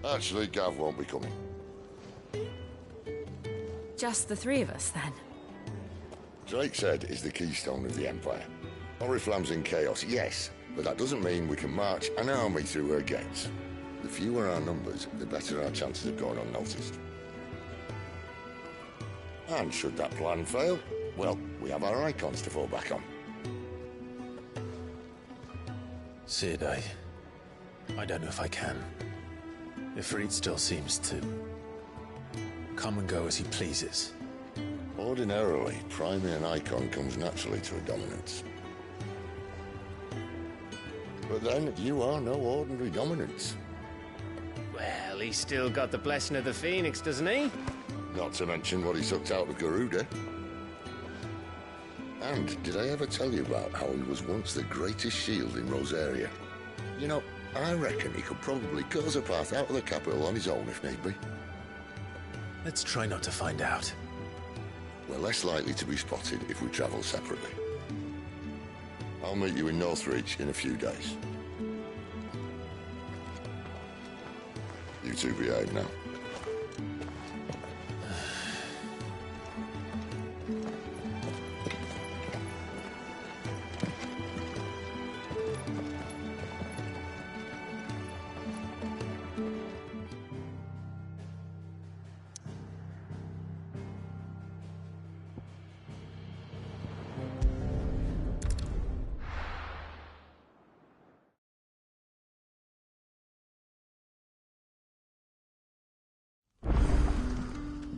Actually, Gav won't be coming. Just the three of us, then? Drake's Head is the keystone of the Empire. Oriflamme's in chaos, yes, but that doesn't mean we can march an army through her gates. The fewer our numbers, the better our chances of going unnoticed. And should that plan fail, well, we have our icons to fall back on. Cid, I don't know if I can. Ifrit still seems to come and go as he pleases. Ordinarily, priming an icon comes naturally to a dominance. But then, you are no ordinary dominance. Well, he's still got the blessing of the Phoenix, doesn't he? Not to mention what he sucked out of Garuda. And did I ever tell you about how he was once the greatest shield in Rosaria? You know, I reckon he could probably cut us a path out of the capital on his own if need be. Let's try not to find out. We're less likely to be spotted if we travel separately. I'll meet you in Northreach in a few days. You two behave now.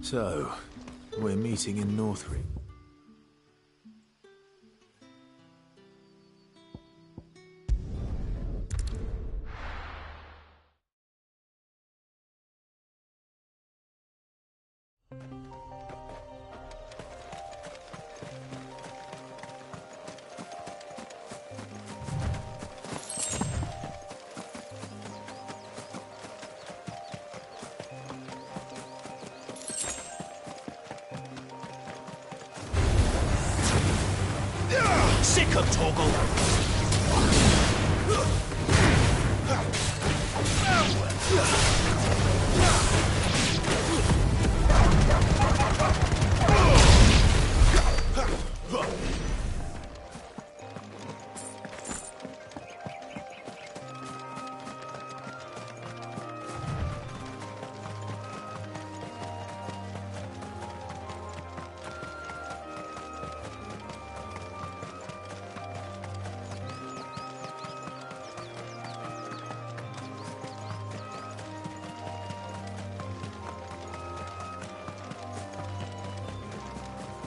So, we're meeting in Northreach. Sick of Torgal!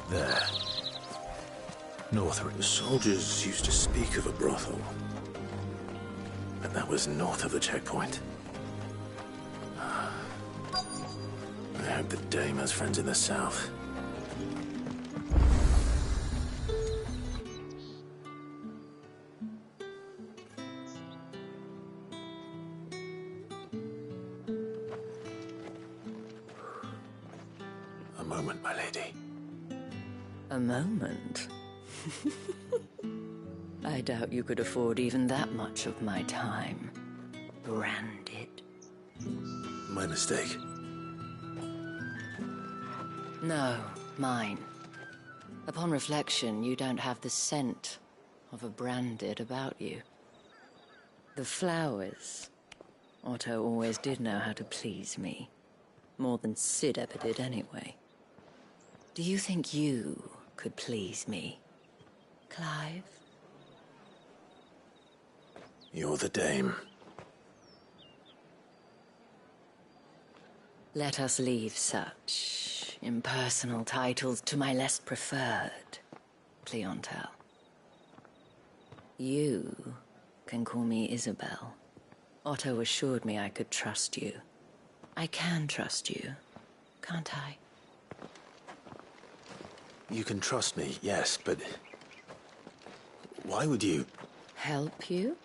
There. Northreach. The soldiers used to speak of a brothel. And that was north of the checkpoint. I hope the Dame has friends in the south. A moment, my lady. A moment? I doubt you could afford even that much of my time. Branded. My mistake. No, mine. Upon reflection, you don't have the scent of a branded about you. The flowers. Otto always did know how to please me. More than Cid ever did anyway. Do you think you could please me, Clive? You're the Dame. Let us leave such impersonal titles to my less preferred, Cleontel. You can call me Isabel. Otto assured me I could trust you. I can trust you, can't I? You can trust me, yes, but why would you? Help you?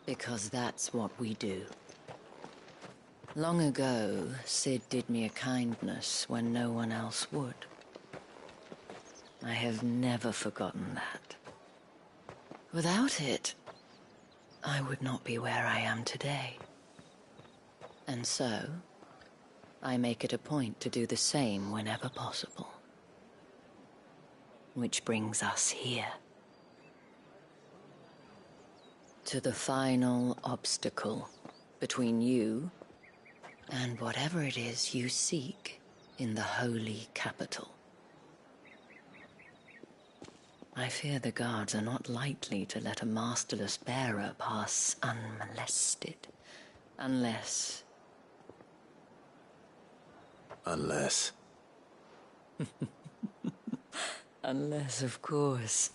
Because that's what we do. Long ago, Cid did me a kindness when no one else would. I have never forgotten that. Without it, I would not be where I am today. And so, I make it a point to do the same whenever possible. Which brings us here. To the final obstacle between you and whatever it is you seek in the holy capital. I fear the guards are not likely to let a masterless bearer pass unmolested. Unless... Unless... Unless, of course,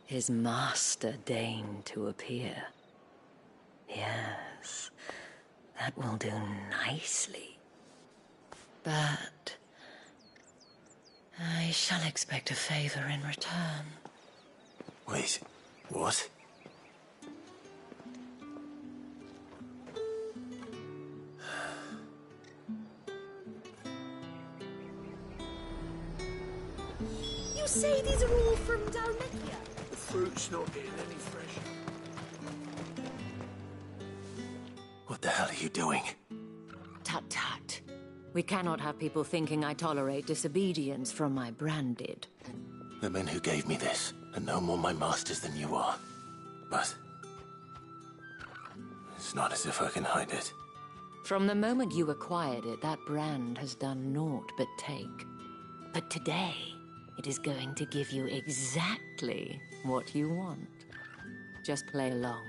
his master deigned to appear. Yes, that will do nicely. But... I shall expect a favor in return. Wait, what? You say these are all from Dalmekia? The fruit's not getting any fresher. What the hell are you doing? Tut tut. We cannot have people thinking I tolerate disobedience from my branded. The men who gave me this are no more my masters than you are. But... it's not as if I can hide it. From the moment you acquired it, that brand has done naught but take. But today, it is going to give you exactly what you want. Just play along.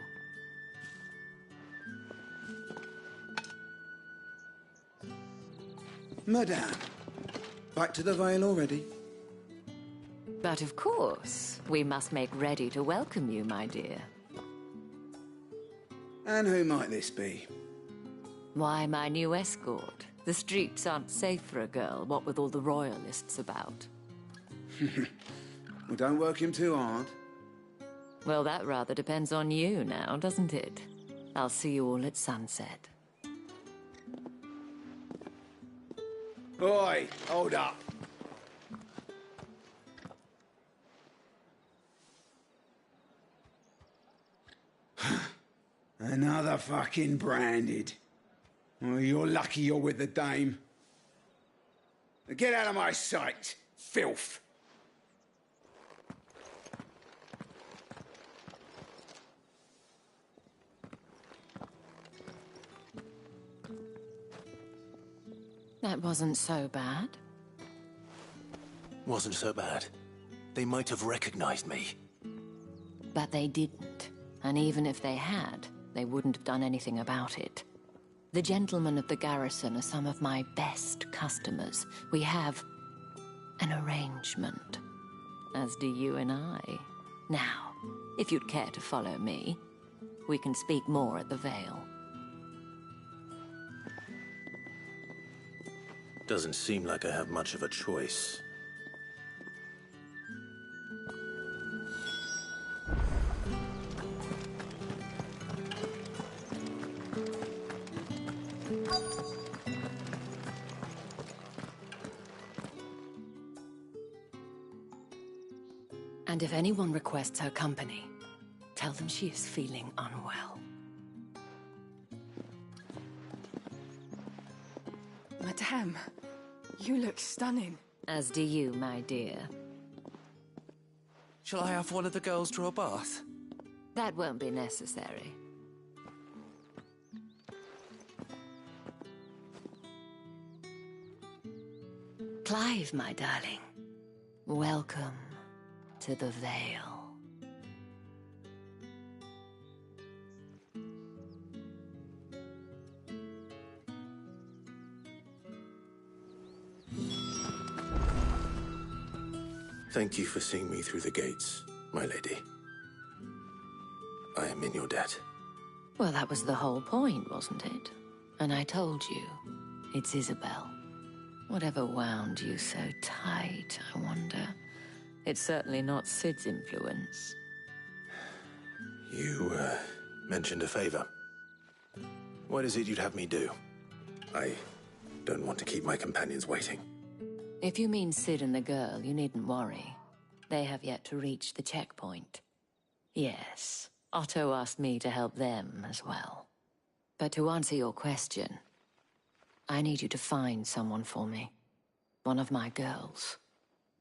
Madame, back to the Vale already? But of course, we must make ready to welcome you, my dear. And who might this be? Why, my new escort. The streets aren't safe for a girl, what with all the royalists about. Well, don't work him too hard. Well, that rather depends on you now, doesn't it? I'll see you all at sunset. Oi, hold up. Another fucking branded. Oh, you're lucky you're with the dame. Get out of my sight, filth. That wasn't so bad. Wasn't so bad. They might have recognized me. But they didn't. And even if they had, they wouldn't have done anything about it. The gentlemen of the garrison are some of my best customers. We have an arrangement, as do you and I. Now, if you'd care to follow me, we can speak more at the Vale. Doesn't seem like I have much of a choice. And if anyone requests her company, tell them she is feeling unwell. Madame, you look stunning. As do you, my dear. Shall I have one of the girls draw a bath? That won't be necessary. Clive, my darling. Welcome to the Vale. Thank you for seeing me through the gates, my lady. I am in your debt. Well, that was the whole point, wasn't it? And I told you, it's Isabel. Whatever wound you so tight, I wonder. It's certainly not Sid's influence. You, mentioned a favor. What is it you'd have me do? I don't want to keep my companions waiting. If you mean Sid and the girl, you needn't worry. They have yet to reach the checkpoint. Yes, Otto asked me to help them as well. But to answer your question, I need you to find someone for me. One of my girls.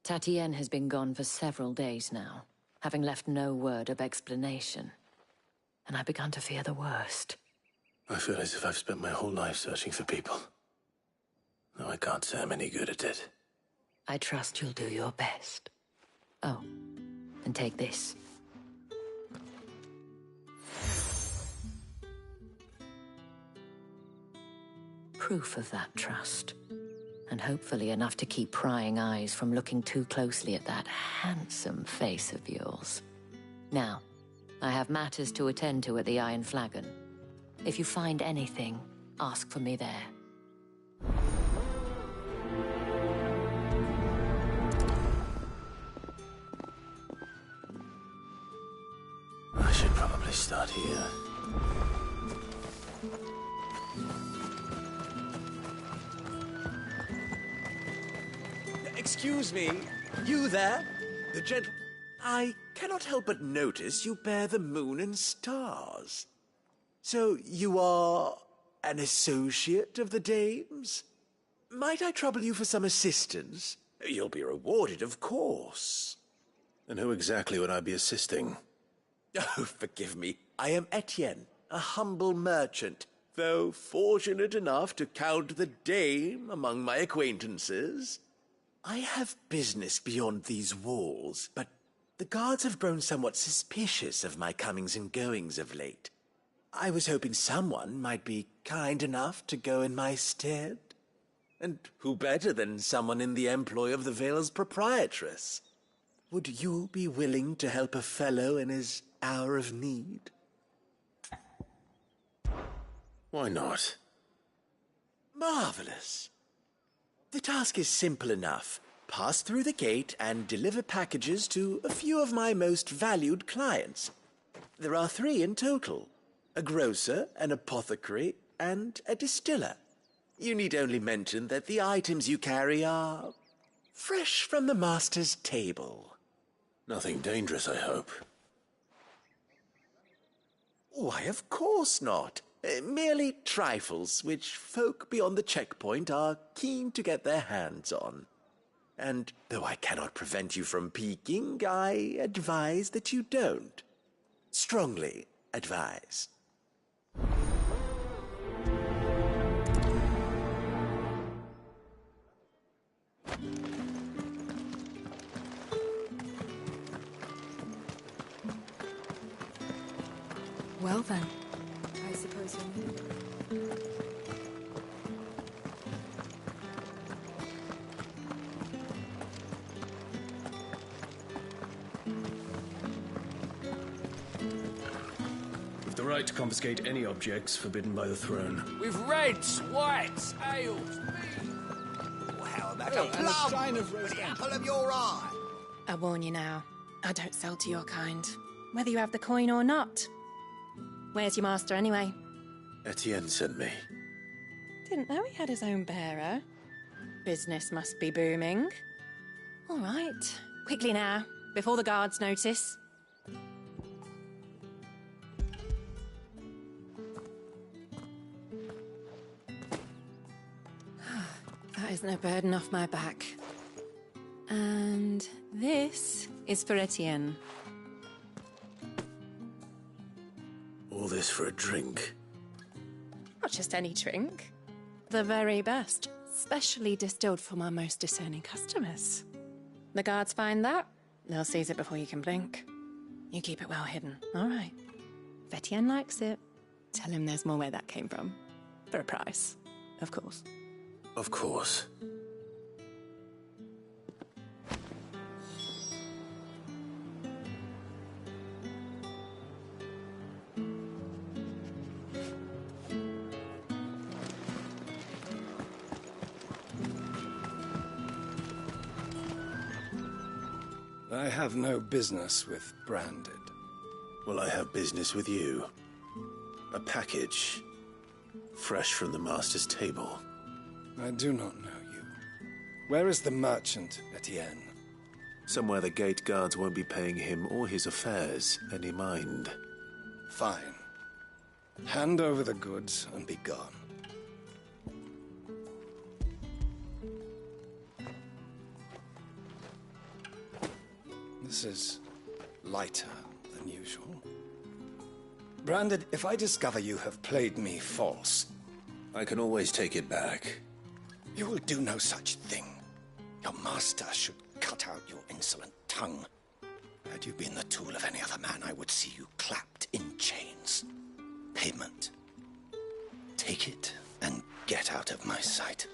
Tatienne has been gone for several days now, having left no word of explanation. And I've begun to fear the worst. I feel as if I've spent my whole life searching for people. Though I can't say I'm any good at it. I trust you'll do your best. Oh, and take this. Proof of that trust. And hopefully enough to keep prying eyes from looking too closely at that handsome face of yours. Now, I have matters to attend to at the Iron Flagon. If you find anything, ask for me there. I should probably start here. Excuse me, you there? The gent... I cannot help but notice you bear the moon and stars. So you are an associate of the dames? Might I trouble you for some assistance? You'll be rewarded, of course. And who exactly would I be assisting? Oh, forgive me. I am Etienne, a humble merchant, though fortunate enough to count the dame among my acquaintances. I have business beyond these walls, but the guards have grown somewhat suspicious of my comings and goings of late. I was hoping someone might be kind enough to go in my stead. And who better than someone in the employ of the Vale's proprietress? Would you be willing to help a fellow in his hour of need? Why not? Marvelous. The task is simple enough. Pass through the gate and deliver packages to a few of my most valued clients. There are 3 in total. A grocer, an apothecary, and a distiller. You need only mention that the items you carry are fresh from the master's table. Nothing dangerous, I hope. Why, of course not. Merely trifles which folk beyond the checkpoint are keen to get their hands on. And though I cannot prevent you from peeking, I advise that you don't. Strongly advise. Well then, I suppose you'll need it. We've the right to confiscate any objects forbidden by the throne. With reds, whites, ales, mead. Well, how about a plum with the apple of your eye? I warn you now, I don't sell to your kind, whether you have the coin or not. Where's your master, anyway? Etienne sent me. Didn't know he had his own bearer. Business must be booming. All right, quickly now, before the guards notice. That is no burden off my back. And this is for Etienne. All this for a drink? Not just any drink. The very best. Specially distilled for my most discerning customers. The guards find that, they'll seize it before you can blink. You keep it well hidden, all right? If Etienne likes it, tell him there's more where that came from. For a price, of course. Of course. I have no business with Branded. Well, I have business with you. A package. Fresh from the master's table. I do not know you. Where is the merchant, Etienne? Somewhere the gate guards won't be paying him or his affairs any mind. Fine. Hand over the goods and be gone. This is lighter than usual. Branded, if I discover you have played me false... I can always take it back. You will do no such thing. Your master should cut out your insolent tongue. Had you been the tool of any other man, I would see you clapped in chains. Payment. Take it and get out of my sight.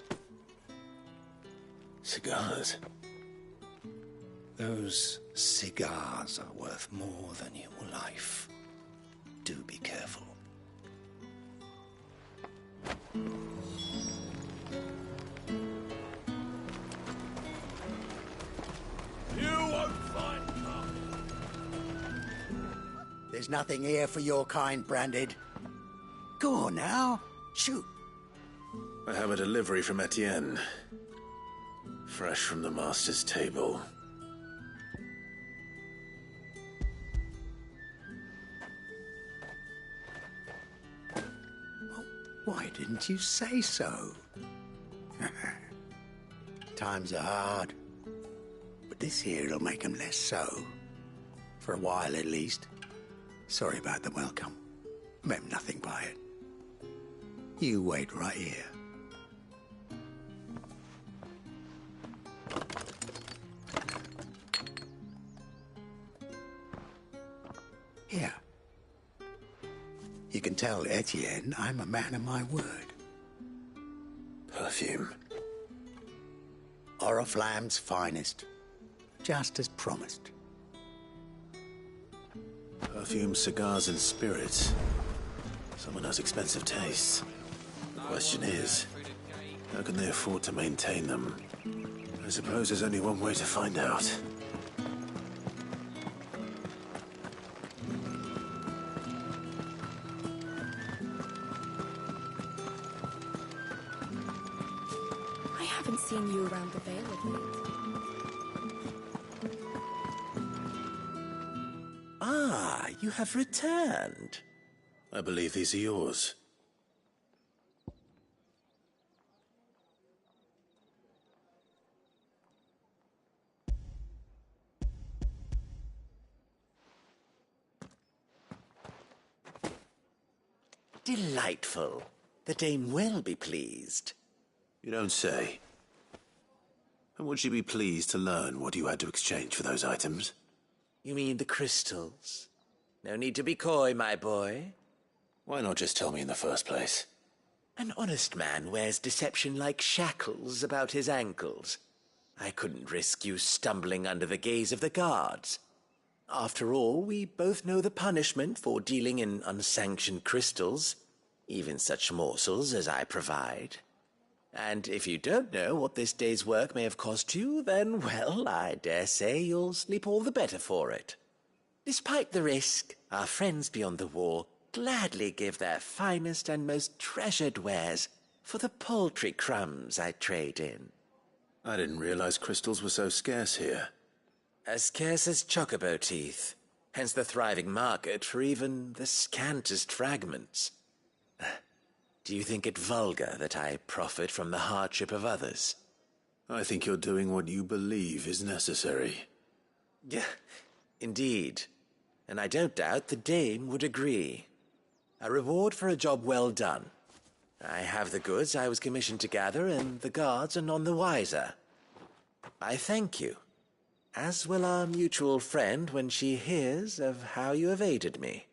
Cigars? Those cigars are worth more than your life. Do be careful. You won't find none. There's nothing here for your kind, Branded. Go on now. Shoot. I have a delivery from Etienne. Fresh from the master's table. Why didn't you say so? Times are hard. But this here'll make 'em less so. For a while, at least. Sorry about the welcome. Meant nothing by it. You wait right here. Here. You can tell Etienne I'm a man of my word. Perfume. Oriflamme's finest. Just as promised. Perfume, cigars, and spirits. Someone has expensive tastes. The question is, how can they afford to maintain them? I suppose there's only one way to find out. I haven't seen you around the Vale of late. Ah, you have returned. I believe these are yours. Delightful. The dame will be pleased. You don't say. And would she be pleased to learn what you had to exchange for those items? You mean the crystals? No need to be coy, my boy. Why not just tell me in the first place? An honest man wears deception like shackles about his ankles. I couldn't risk you stumbling under the gaze of the guards. After all, we both know the punishment for dealing in unsanctioned crystals, even such morsels as I provide. And if you don't know what this day's work may have cost you, then, well, I dare say you'll sleep all the better for it. Despite the risk, our friends beyond the wall gladly give their finest and most treasured wares for the paltry crumbs I trade in. I didn't realize crystals were so scarce here. As scarce as chocobo teeth, hence the thriving market for even the scantest fragments. Do you think it vulgar that I profit from the hardship of others? I think you're doing what you believe is necessary. Yeah, indeed. And I don't doubt the dame would agree. A reward for a job well done. I have the goods I was commissioned to gather, and the guards are none the wiser. I thank you, as will our mutual friend when she hears of how you have aided me.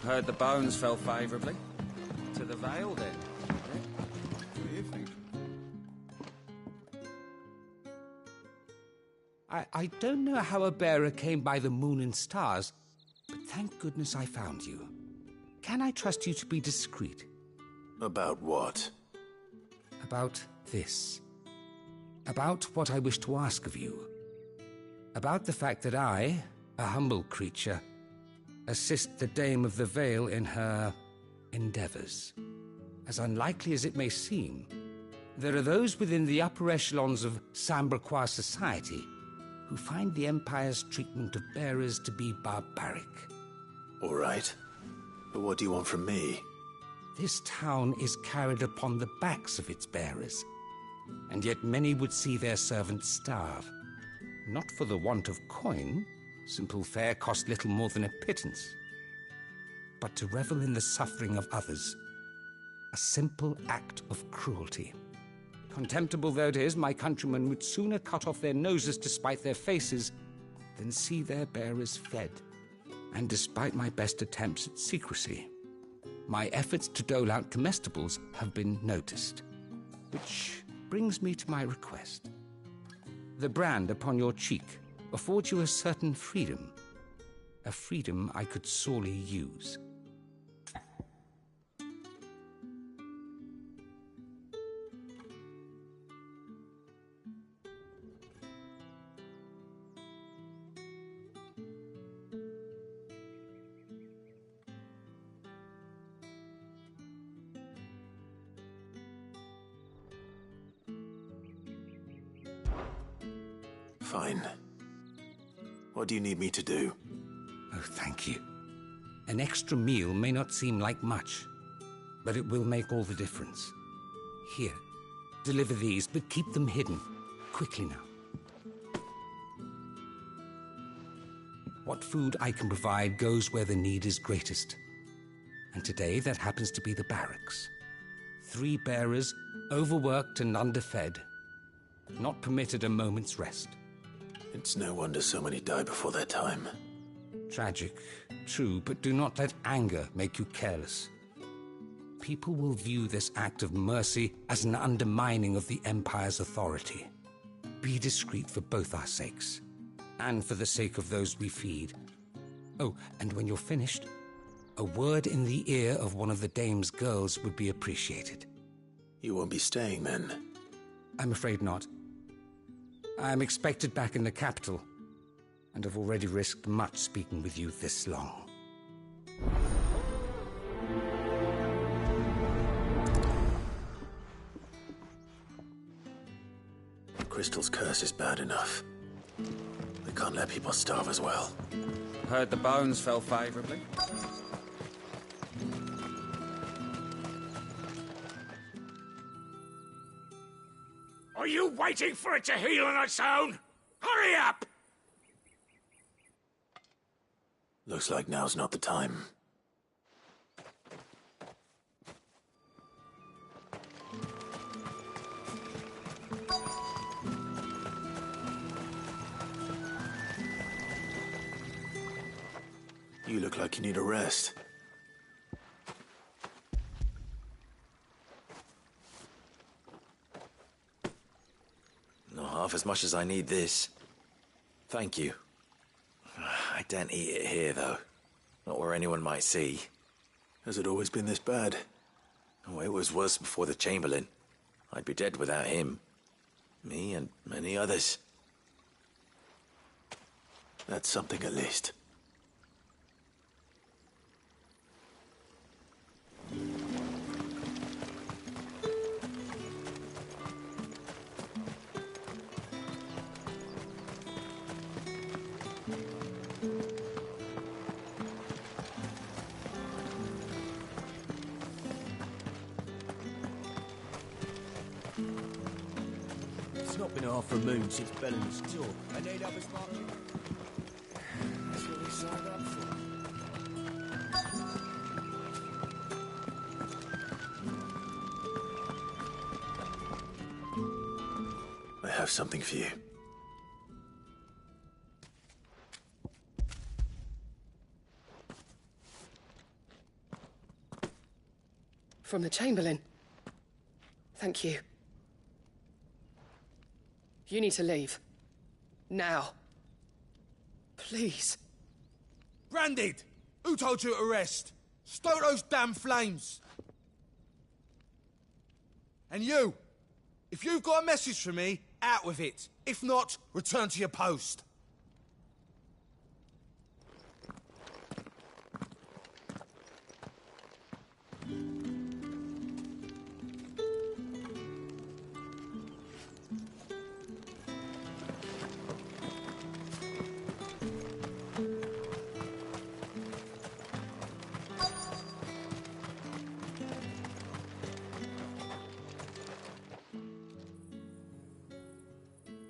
Heard the bones fell favourably. To the Vale, then. I don't know how a bearer came by the moon and stars, but thank goodness I found you. Can I trust you to be discreet? About what? About this. About what I wish to ask of you. About the fact that I, a humble creature, assist the Dame of the Vale in her endeavors. As unlikely as it may seem, there are those within the upper echelons of Sambraquois society who find the Empire's treatment of bearers to be barbaric. All right. But what do you want from me? This town is carried upon the backs of its bearers, and yet many would see their servants starve. Not for the want of coin, simple fare cost little more than a pittance, but to revel in the suffering of others, a simple act of cruelty. Contemptible though it is, my countrymen would sooner cut off their noses to spite their faces than see their bearers fed. And despite my best attempts at secrecy, my efforts to dole out comestibles have been noticed. Which brings me to my request. The brand upon your cheek affords you a certain freedom. A freedom I could sorely use. Fine. What do you need me to do? Oh, thank you. An extra meal may not seem like much, but it will make all the difference. Here, deliver these, but keep them hidden. Quickly now. What food I can provide goes where the need is greatest. And today, that happens to be the barracks. 3 bearers, overworked and underfed, not permitted a moment's rest. It's no wonder so many die before their time. Tragic, true, but do not let anger make you careless. People will view this act of mercy as an undermining of the Empire's authority. Be discreet for both our sakes, and for the sake of those we feed. Oh, and when you're finished, a word in the ear of one of the Dame's girls would be appreciated. You won't be staying then? I'm afraid not. I'm expected back in the capital, and have already risked much speaking with you this long. Crystal's curse is bad enough. We can't let people starve as well. Heard the bones fell favourably. Are you waiting for it to heal on its own? Hurry up! Looks like now's not the time. You look like you need a rest. Not half as much as I need this. Thank you. I daren't eat it here, though. Not where anyone might see. Has it always been this bad? Oh, it was worse before the Chamberlain. I'd be dead without him. Me and many others. That's something at least. It's not been half a moon since Bellamy's tour. I need up his market. That's what we signed up for. I have something for you. From the Chamberlain. Thank you. You need to leave. Now. Please. Branded! Who told you to rest? Stoke those damn flames! And you! If you've got a message for me, out with it. If not, return to your post.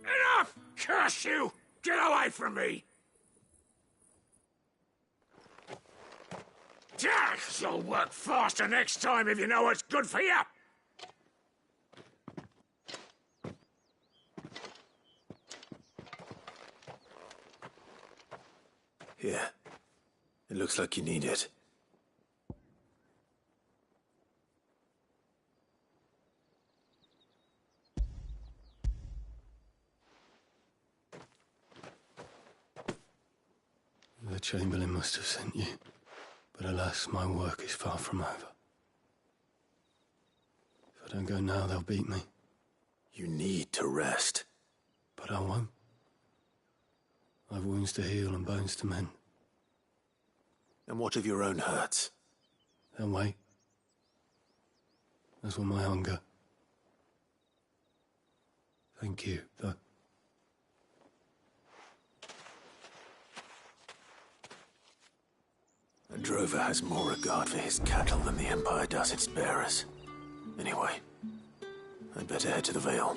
Enough! Curse you! Get away from me! You'll work faster next time if you know what's good for you! Here. It looks like you need it. The Chamberlain must have sent you, but alas, my work is far from over. If I don't go now, they'll beat me. You need to rest. But I won't. I've wounds to heal and bones to mend. And what of your own hurts? They'll wait. As will my hunger. Thank you, though. A drover has more regard for his cattle than the Empire does its bearers. Anyway, I'd better head to the Vale.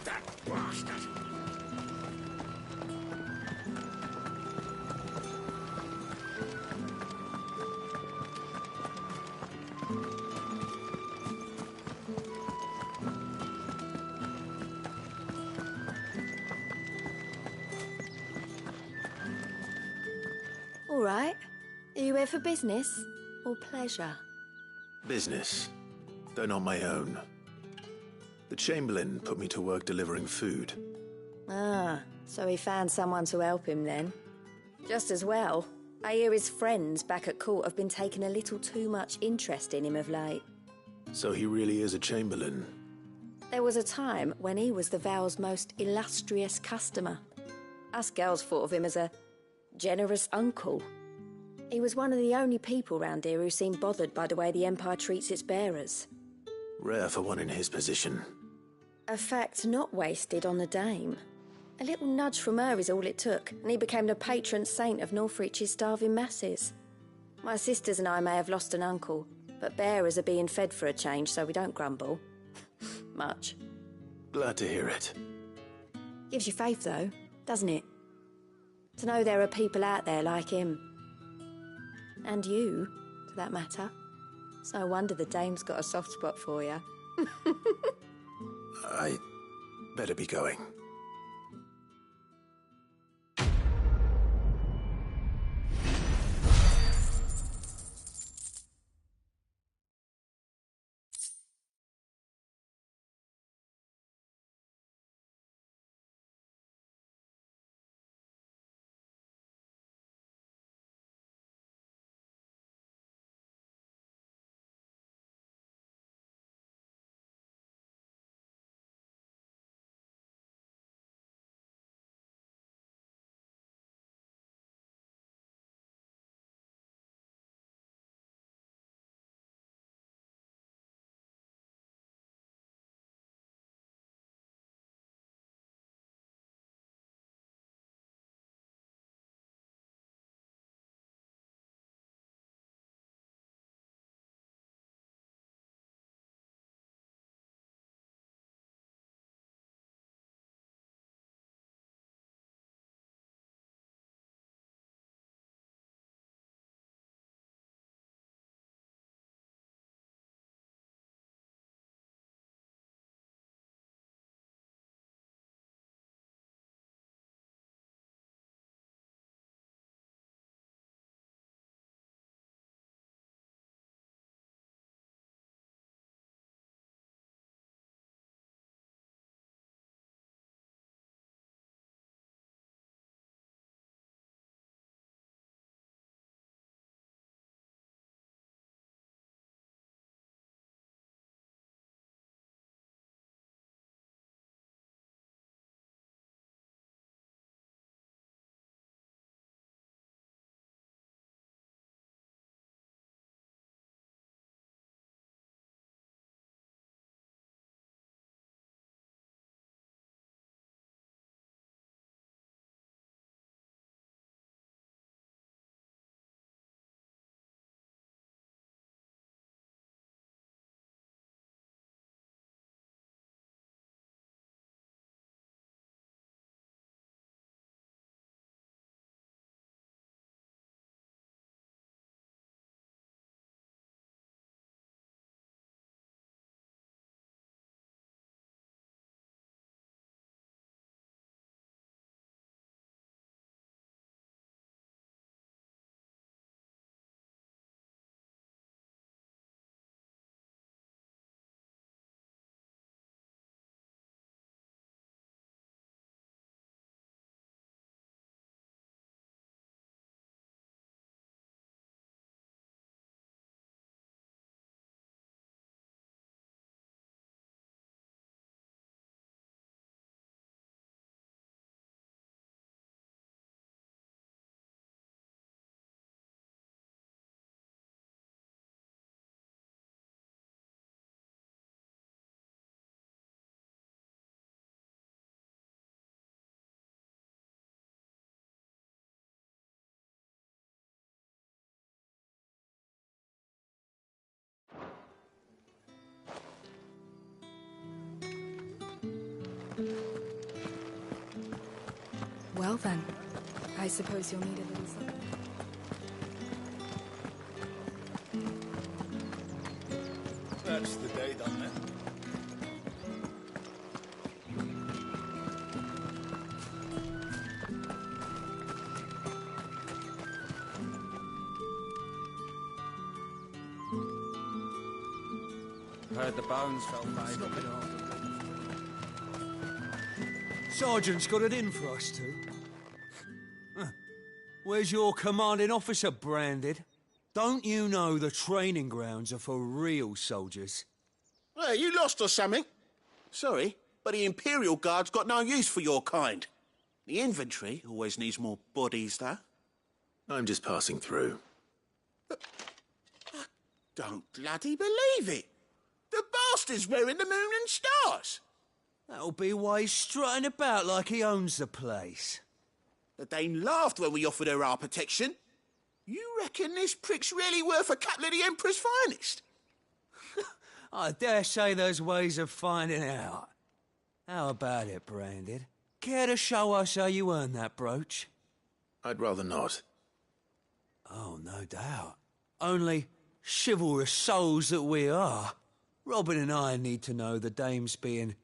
That bastard! All right. Are you here for business or pleasure? Business, though not my own. The Chamberlain put me to work delivering food. Ah, so he found someone to help him then. Just as well. I hear his friends back at court have been taking a little too much interest in him of late. So he really is a Chamberlain. There was a time when he was the Vale's most illustrious customer. Us girls thought of him as a generous uncle. He was one of the only people round here who seemed bothered by the way the Empire treats its bearers. Rare for one in his position. A fact not wasted on the Dame. A little nudge from her is all it took, and he became the patron saint of Northreach's starving masses. My sisters and I may have lost an uncle, but bearers are being fed for a change, so we don't grumble. Much. Glad to hear it. Gives you faith, though, doesn't it? To know there are people out there like him. And you, for that matter. It's no wonder the dame's got a soft spot for you. I better be going. Well then, I suppose you'll need a little something. That's the day done then. Heard the bones fell favourably. Sergeant's got it in for us two. Where's your commanding officer, Branded? Don't you know the training grounds are for real soldiers? Well, you lost or something? Sorry, but the Imperial Guard's got no use for your kind. The infantry always needs more bodies, though. I'm just passing through. But I don't bloody believe it. The bastard's wearing the moon and stars. That'll be why he's strutting about like he owns the place. The Dane laughed when we offered her our protection. You reckon this prick's really worth a couple of the Emperor's finest? I dare say there's ways of finding out. How about it, Branded? Care to show us how you earned that brooch? I'd rather not. Oh, no doubt. Only chivalrous souls that we are, Robin and I need to know the dame's being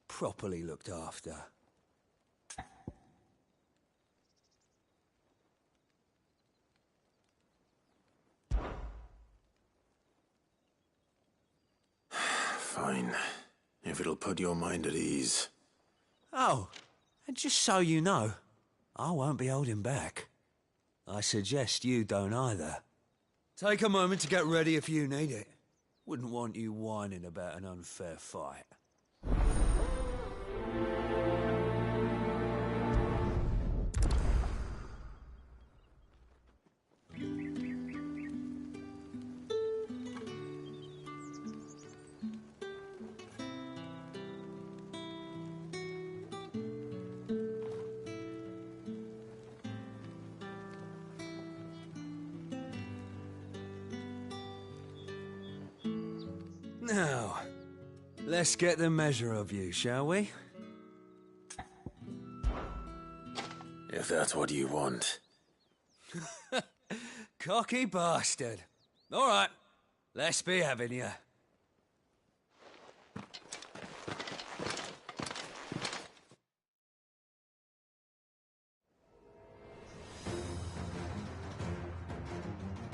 properly looked after. Fine. If it'll put your mind at ease. Oh, and just so you know, I won't be holding back. I suggest you don't either. Take a moment to get ready if you need it. Wouldn't want you whining about an unfair fight. Now, let's get the measure of you, shall we? If that's what you want. Cocky bastard. All right, let's be having you.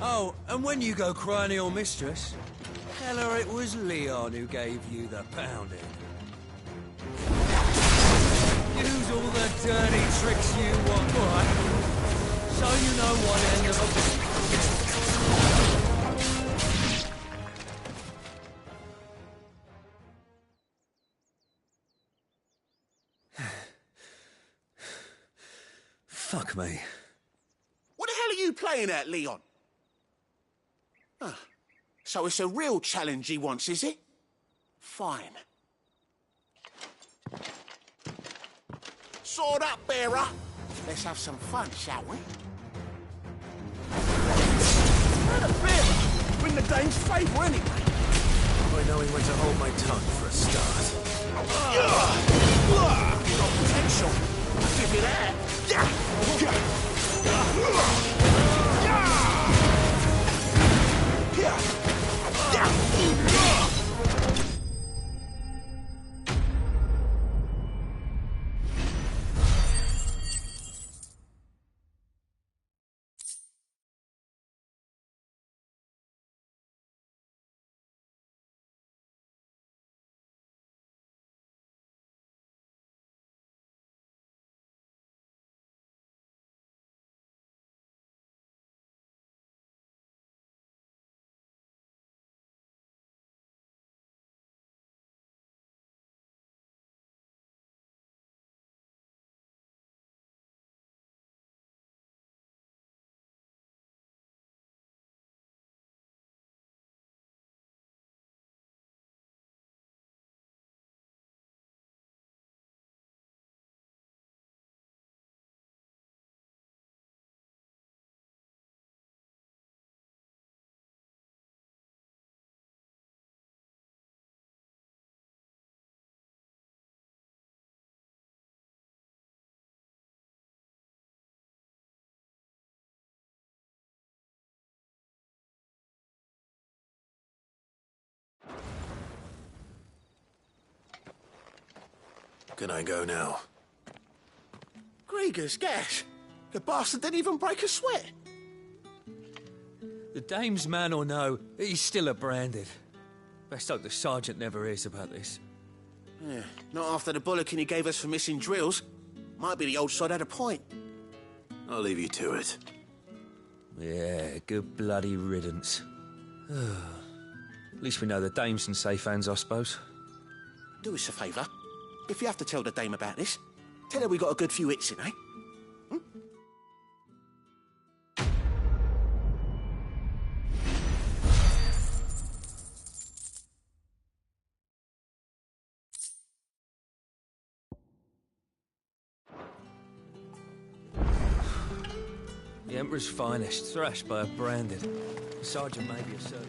Oh, and when you go crying to your mistress, tell her it was Leon who gave you the pounding. Use all the dirty tricks you want, all right? So you know what end of a... Fuck me. What the hell are you playing at, Leon? Ah, so it's a real challenge he wants, is it? Fine. Sword up, bearer. Let's have some fun, shall we? Bearer! We're in the dame's favour anyway. By knowing when to hold my tongue for a start. Got potential. I'll give you that. Can I go now? Grieger's gas. The bastard didn't even break a sweat. The dame's man or no, he's still a branded. Best hope the sergeant never hears about this. Yeah, not after the bullocking he gave us for missing drills. Might be the old sod had a point. I'll leave you to it. Yeah, good bloody riddance. At least we know the dame's in safe hands, I suppose. Do us a favour. If you have to tell the dame about this, tell her we got a good few hits in, eh? The Emperor's finest, thrashed by a branded. The sergeant may be a certain...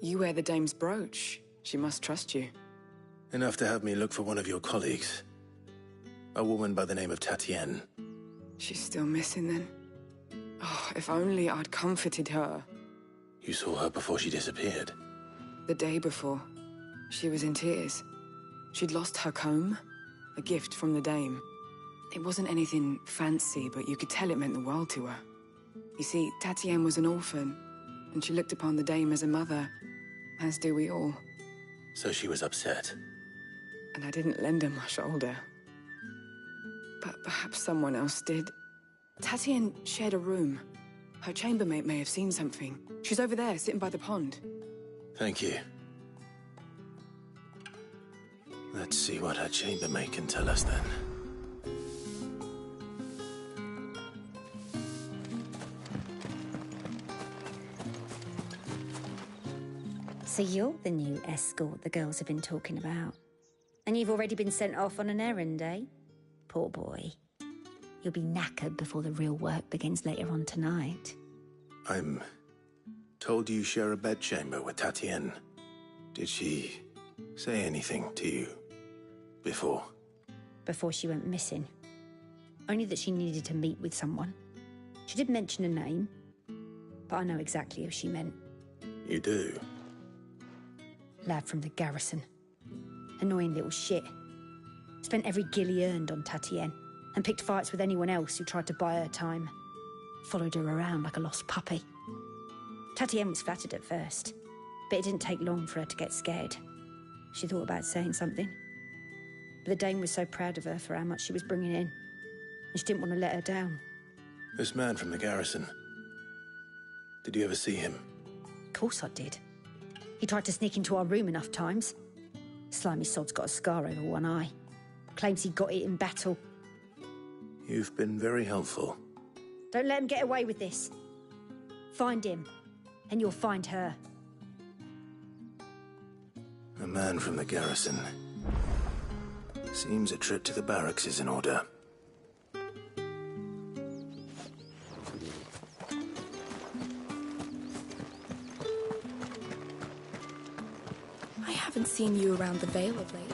You wear the dame's brooch. She must trust you. Enough to have me look for one of your colleagues. A woman by the name of Tatienne. She's still missing then. Oh, if only I'd comforted her. You saw her before she disappeared? The day before. She was in tears. She'd lost her comb, a gift from the dame. It wasn't anything fancy, but you could tell it meant the world to her. You see, Tatienne was an orphan, and she looked upon the dame as a mother, as do we all. So she was upset. And I didn't lend her my shoulder. But perhaps someone else did. Tatienne shared a room. Her chambermaid may have seen something. She's over there, sitting by the pond. Thank you. Let's see what her chambermaid can tell us then. So you're the new escort the girls have been talking about. And you've already been sent off on an errand, eh? Poor boy. You'll be knackered before the real work begins later on tonight. I'm told you share a bedchamber with Tatienne. Did she say anything to you before? Before she went missing. Only that she needed to meet with someone. She did mention a name, but I know exactly who she meant. You do? Lad from the garrison. Annoying little shit. Spent every gil he earned on Tatienne, and picked fights with anyone else who tried to buy her time. Followed her around like a lost puppy. Tatienne was flattered at first, but it didn't take long for her to get scared. She thought about saying something. But the dame was so proud of her for how much she was bringing in, and she didn't want to let her down. This man from the garrison. Did you ever see him? Of course I did. He tried to sneak into our room enough times. Slimy sod's got a scar over one eye. Claims he got it in battle. You've been very helpful. Don't let him get away with this. Find him, and you'll find her. A man from the garrison. Seems a trip to the barracks is in order. I haven't seen you around the Vale of late.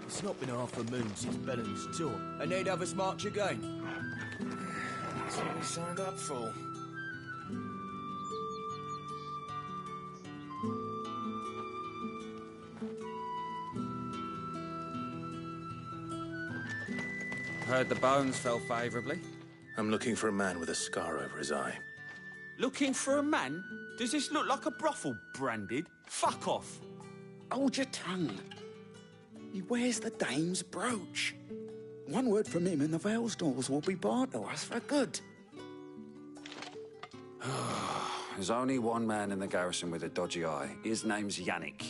It's not been half a moon since Bellen's tour, and they'd have us march again. That's what we signed up for. Heard the bones fell favourably. I'm looking for a man with a scar over his eye. Looking for a man? Does this look like a brothel, Branded? Fuck off! Hold your tongue. He wears the dame's brooch. One word from him and the Vale's doors will be barred to us for good. There's only one man in the garrison with a dodgy eye. His name's Yannick.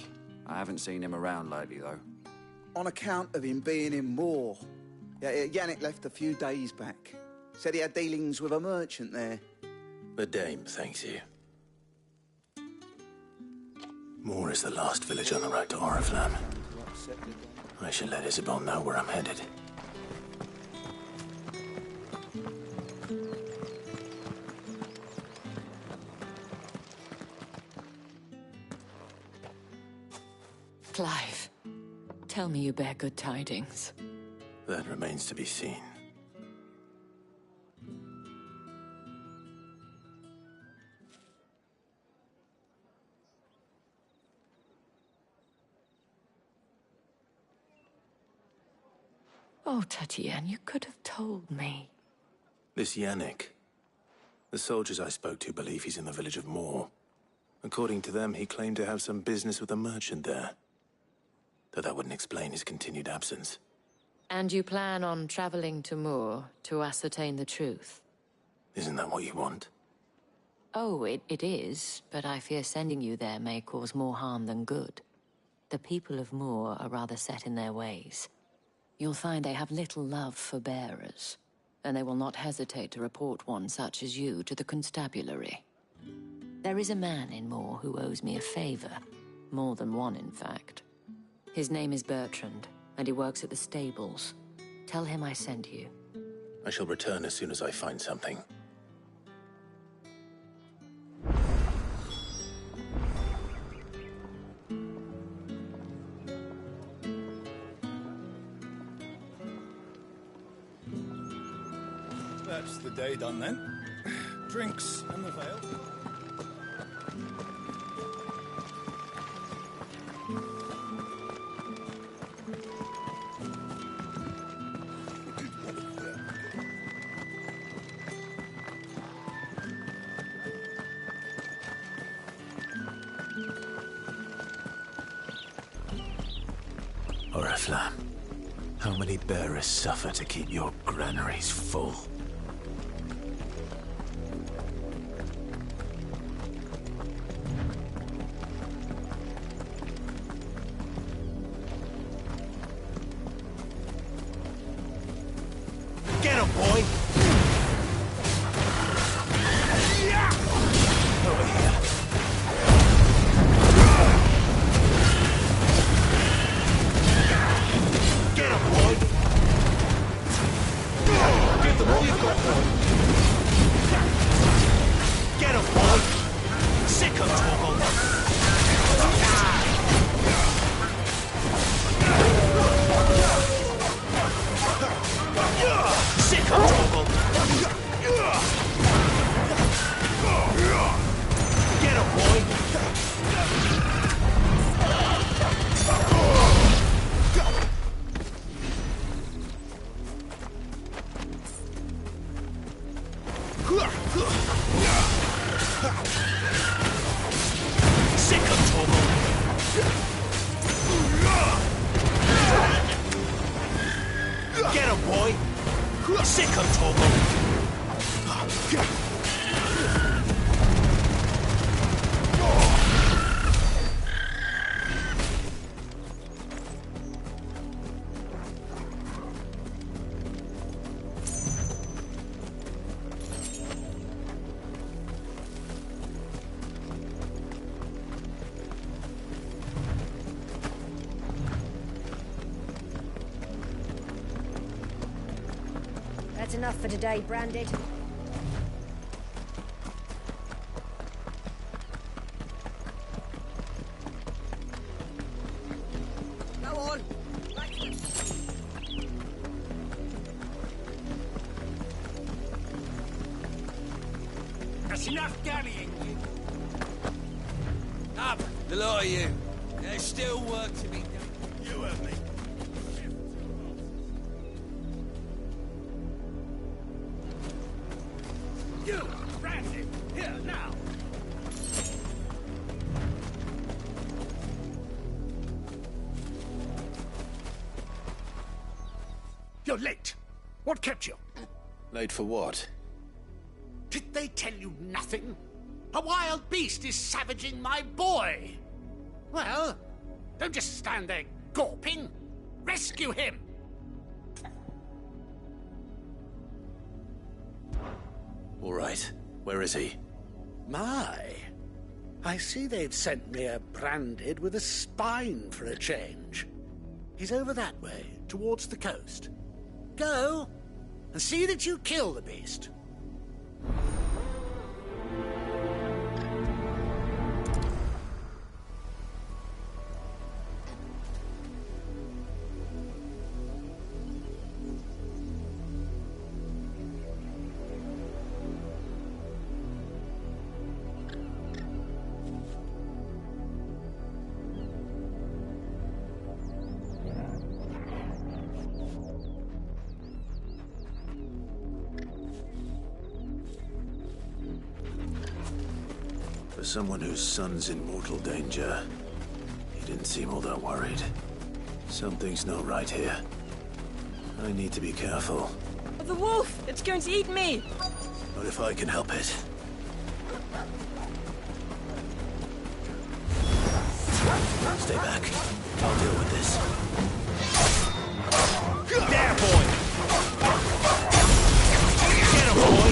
I haven't seen him around lately, though. On account of him being in Moor. Yeah, Yannick left a few days back. Said he had dealings with a merchant there. The dame thanks you. Moor is the last village on the road to Oriflamme. I should let Isabel know where I'm headed. Clive, tell me you bear good tidings. That remains to be seen. Oh, Tatienne, you could have told me. This Yannick. The soldiers I spoke to believe he's in the village of Moor. According to them, he claimed to have some business with a merchant there. Though that wouldn't explain his continued absence. And you plan on traveling to Moor to ascertain the truth? Isn't that what you want? Oh, it is, but I fear sending you there may cause more harm than good. The people of Moor are rather set in their ways. You'll find they have little love for bearers, and they will not hesitate to report one such as you to the constabulary. There is a man in Moore who owes me a favor. More than one, in fact. His name is Bertrand, and he works at the stables. Tell him I sent you. I shall return as soon as I find something. That's the day done then. Drinks and the veil. Oriflamme, how many bearers suffer to keep your granaries full? Get him, boy! Over here. Get him, boy! Give them all you've got, boy! Get him, boy! Sick of trouble! Sick of trouble! Get him, boy! Sick of trouble! Get him, boy! Sick of trouble! That's enough for today, Branded. Go on! That's enough dallying. Up, the lot of you. There's still work to be done. You have me. You, Branded, here now. You're late. What kept you? Late for what? Did they tell you nothing? A wild beast is savaging my boy. Well, don't just stand there gawping. Rescue him. All right. Where is he? My, I see they've sent me a Branded with a spine for a change. He's over that way, towards the coast. Go, and see that you kill the beast. For someone whose son's in mortal danger, he didn't seem all that worried. Something's not right here. I need to be careful. The wolf! It's going to eat me! Not if I can help it. Stay back. I'll deal with this. There, boy! Get him, boy!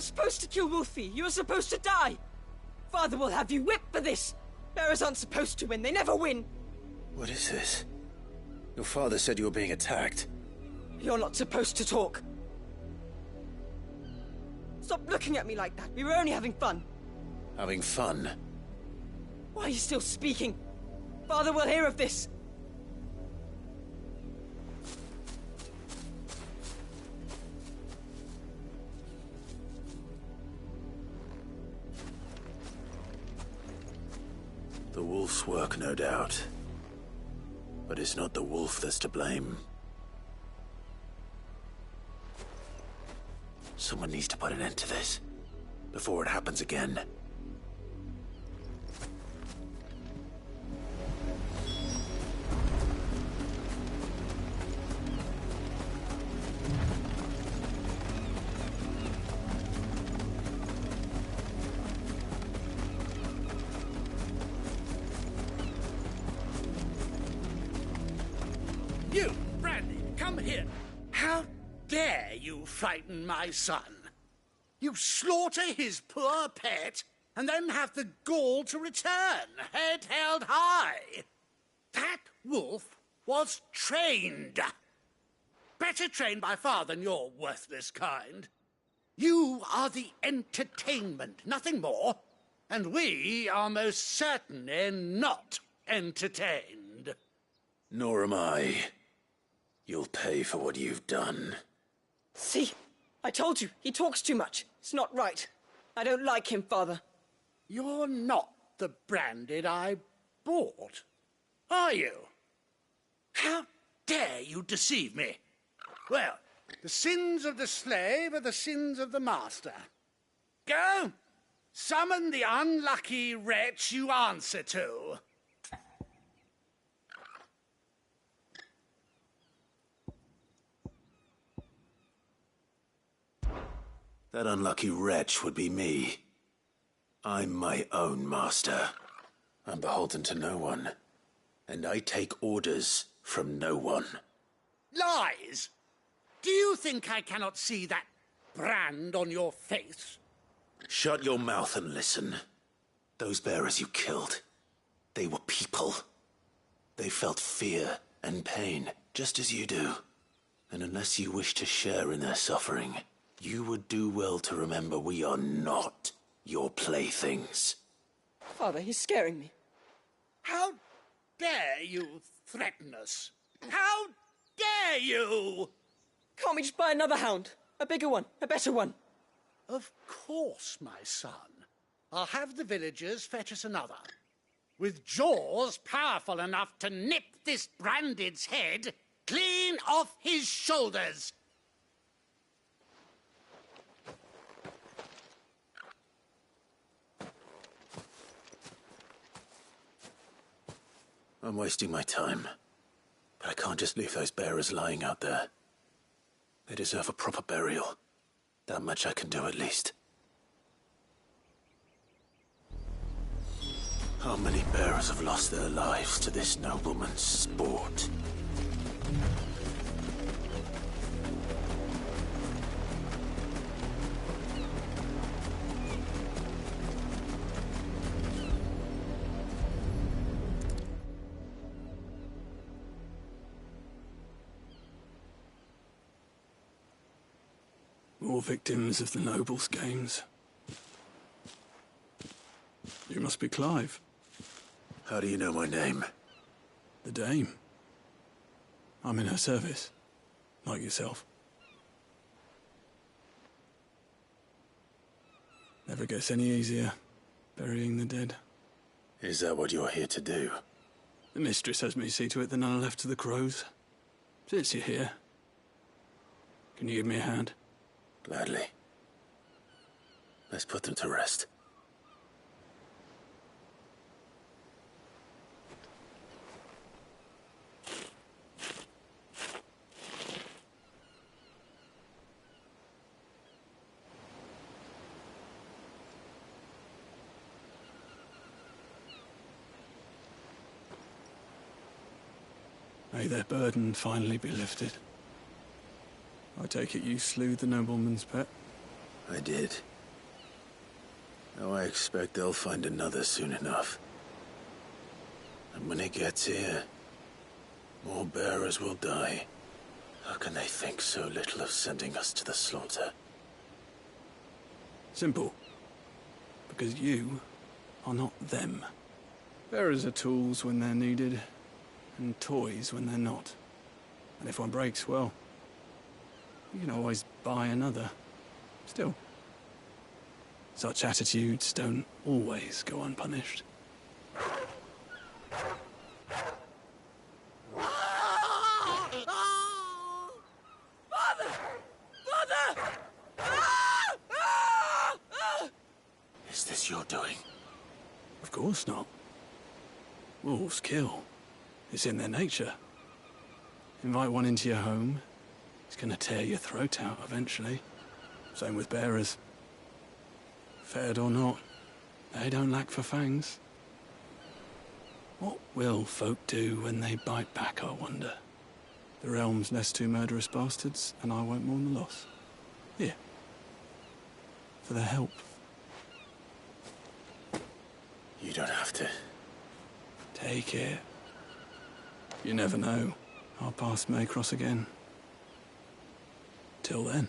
supposed to kill Wolfie. You were supposed to die. Father will have you whipped for this. Bearers aren't supposed to win. They never win. What is this? Your father said you were being attacked. You're not supposed to talk. Stop looking at me like that. We were only having fun. Having fun? Why are you still speaking? Father will hear of this. The wolf's work, no doubt. But it's not the wolf that's to blame. Someone needs to put an end to this, before it happens again. You, Brandy, come here. How dare you frighten my son? You slaughter his poor pet, and then have the gall to return, head held high. That wolf was trained. Better trained by far than your worthless kind. You are the entertainment, nothing more. And we are most certainly not entertained. Nor am I. You'll pay for what you've done. See? I told you, he talks too much. It's not right. I don't like him, Father. You're not the Branded I bought, are you? How dare you deceive me? Well, the sins of the slave are the sins of the master. Go, summon the unlucky wretch you answer to. That unlucky wretch would be me. I'm my own master. I'm beholden to no one. And I take orders from no one. Lies! Do you think I cannot see that brand on your face? Shut your mouth and listen. Those bearers you killed, they were people. They felt fear and pain, just as you do. And unless you wish to share in their suffering, you would do well to remember we are not your playthings. Father, he's scaring me. How dare you threaten us? How dare you? Can't we just buy another hound? A bigger one, a better one. Of course, my son. I'll have the villagers fetch us another. With jaws powerful enough to nip this Branded's head clean off his shoulders. I'm wasting my time. But I can't just leave those bearers lying out there. They deserve a proper burial. That much I can do at least. How many bearers have lost their lives to this nobleman's sport? More victims of the nobles' games. You must be Clive. How do you know my name? The Dame. I'm in her service, like yourself. Never gets any easier, burying the dead. Is that what you're here to do? The mistress has me see to it that none are left to the crows. Since you're here, can you give me a hand? Gladly. Let's put them to rest. May their burden finally be lifted. I take it you slew the nobleman's pet? I did. Now I expect they'll find another soon enough. And when it gets here, more bearers will die. How can they think so little of sending us to the slaughter? Simple. Because you are not them. Bearers are tools when they're needed, and toys when they're not. And if one breaks, well, you can always buy another. Still, such attitudes don't always go unpunished. Is this your doing? Of course not. Wolves kill. It's in their nature. Invite one into your home, it's gonna tear your throat out eventually. Same with bearers. Fed or not, they don't lack for fangs. What will folk do when they bite back, I wonder? The realm's less two murderous bastards, and I won't mourn the loss. Here. For their help. You don't have to. Take it. You never know. Our paths may cross again. Till then.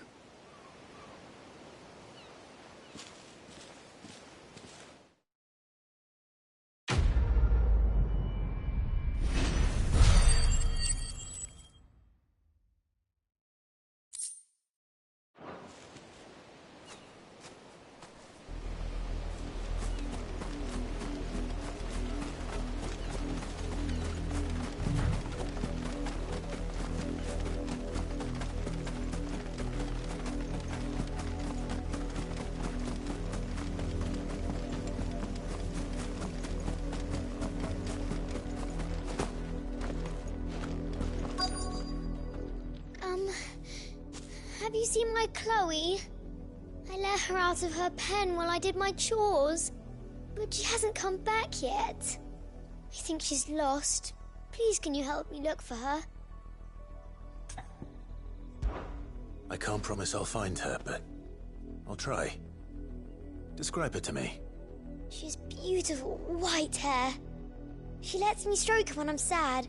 Have you seen my Chloe? I let her out of her pen while I did my chores, but she hasn't come back yet. I think she's lost. Please, can you help me look for her? I can't promise I'll find her, but I'll try. Describe her to me. She's beautiful white hair. She lets me stroke her when I'm sad.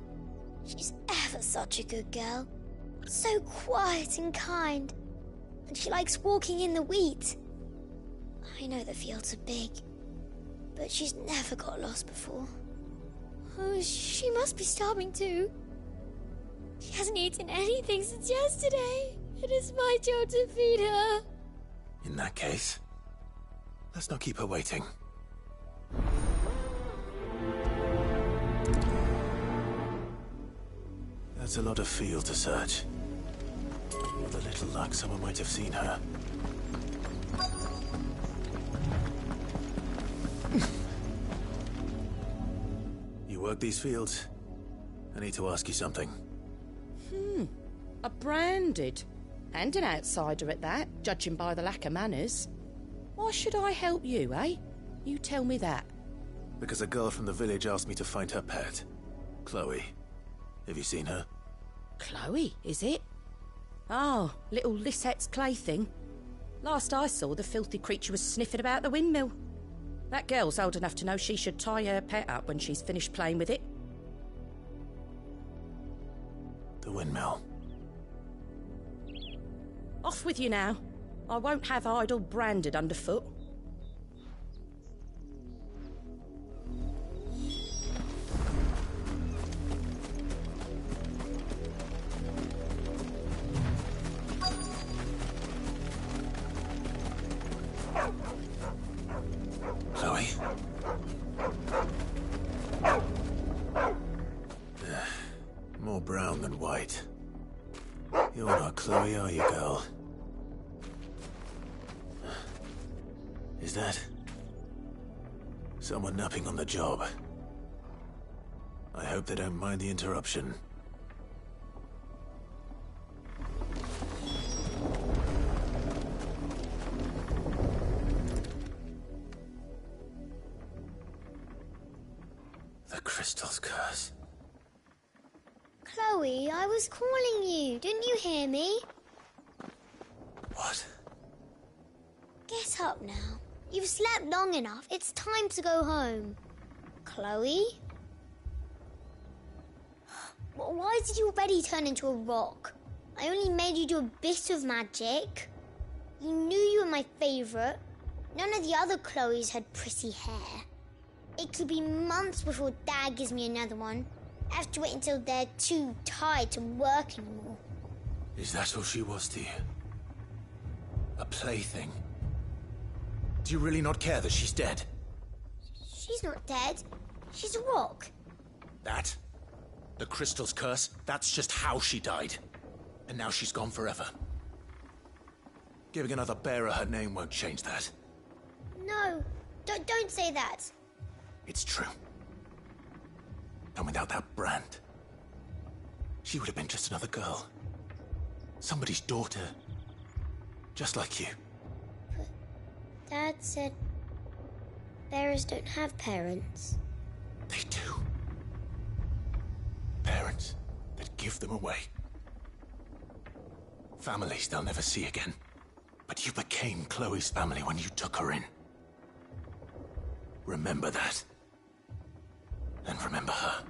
She's ever such a good girl. So quiet and kind. And she likes walking in the wheat. I know the fields are big, but she's never got lost before. Oh, she must be starving too. She hasn't eaten anything since yesterday. It is my job to feed her. In that case, let's not keep her waiting. That's a lot of field to search. With a little luck, someone might have seen her. You work these fields? I need to ask you something. A branded. And an outsider at that, judging by the lack of manners. Why should I help you, eh? You tell me that. Because a girl from the village asked me to find her pet. Chloe. Have you seen her? Chloe, is it? Oh, little Lisette's plaything. Last I saw, the filthy creature was sniffing about the windmill. That girl's old enough to know she should tie her pet up when she's finished playing with it. The windmill. Off with you now. I won't have idle branded underfoot. Chloe? More brown than white. You're not Chloe, are you, girl? Is that someone napping on the job? I hope they don't mind the interruption. The crystal's curse. Chloe, I was calling you. Didn't you hear me? What? Get up now. You've slept long enough. It's time to go home. Chloe? Why did you already turn into a rock? I only made you do a bit of magic. You knew you were my favourite. None of the other Chloes had pretty hair. It could be months before Dad gives me another one. I have to wait until they're too tired to work anymore. Is that all she was to you? A plaything? Do you really not care that she's dead? She's not dead. She's a rock. That? The Crystal's curse? That's just how she died. And now she's gone forever. Giving another bearer her name won't change that. No, don't say that. It's true. And without that brand, she would have been just another girl. Somebody's daughter. Just like you. But Dad said bearers don't have parents. They do. Parents that give them away. Families they'll never see again. But you became Chloe's family when you took her in. Remember that. And remember her.